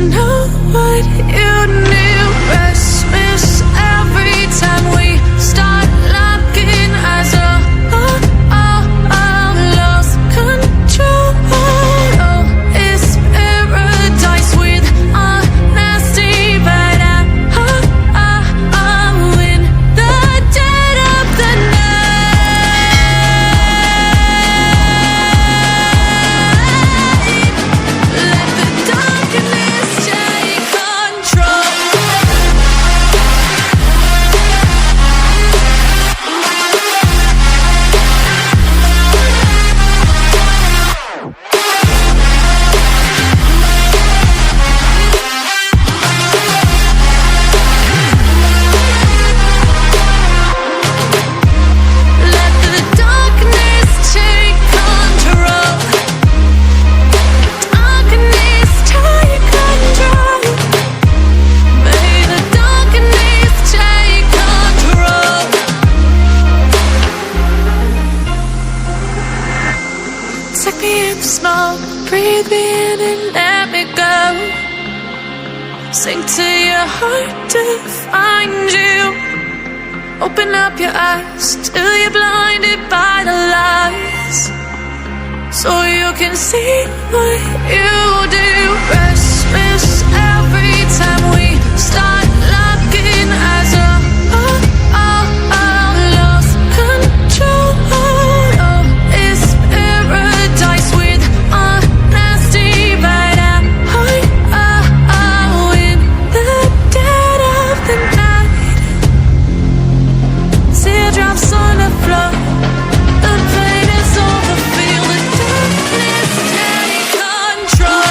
know what you knew. Restless every time we start locking eyes. Lost control. Oh, it's paradise with honesty, but I'm in the dead of the night. Let the darkness take control. Let the darkness take control. Darkness take control. May the darkness take control. Take me in the smoke, breathe me in and let me go. Sink to your heart to find you. Open up your eyes till you're blinded by the lies, so you can see what you do. Restless every time we start locking eyes. Lost control. Oh, it's paradise with honesty, but I'm in the dead of the night. Teardrops on the floor. The pain is over. Feel the darkness take control.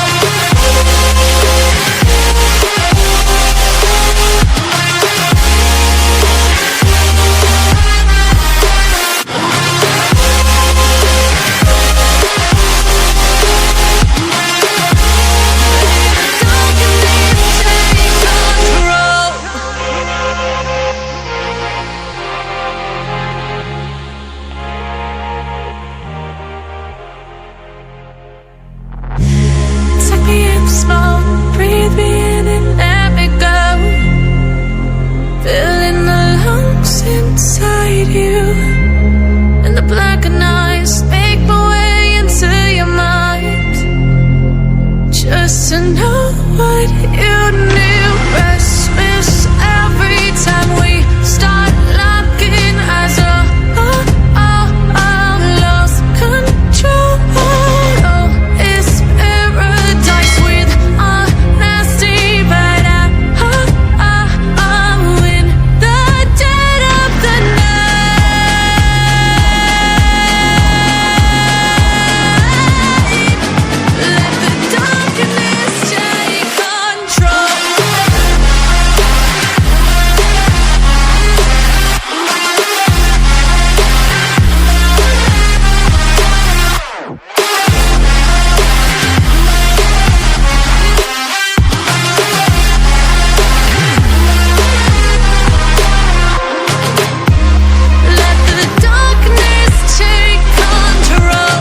Take me in the smoke, breathe me in and let me go. Filling the lungs inside you, and the blackened eyes make my way into your mind. Just to know what you knew. Restless every time we start locking eyes. Lost control. Oh, it's paradise with honesty, but I'm in the dead of the night. Let the darkness take control. Let the darkness take control.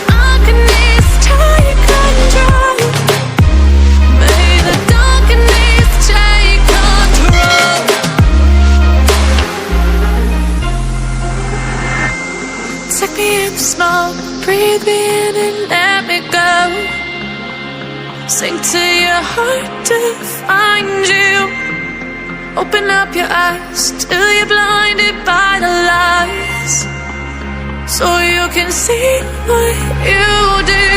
Darkness take control. May the darkness take control. Take me in the smoke, breathe me in and let me go. Sink to your heart to find you. Open up your eyes till you're blinded by the lies, so you can see what you do.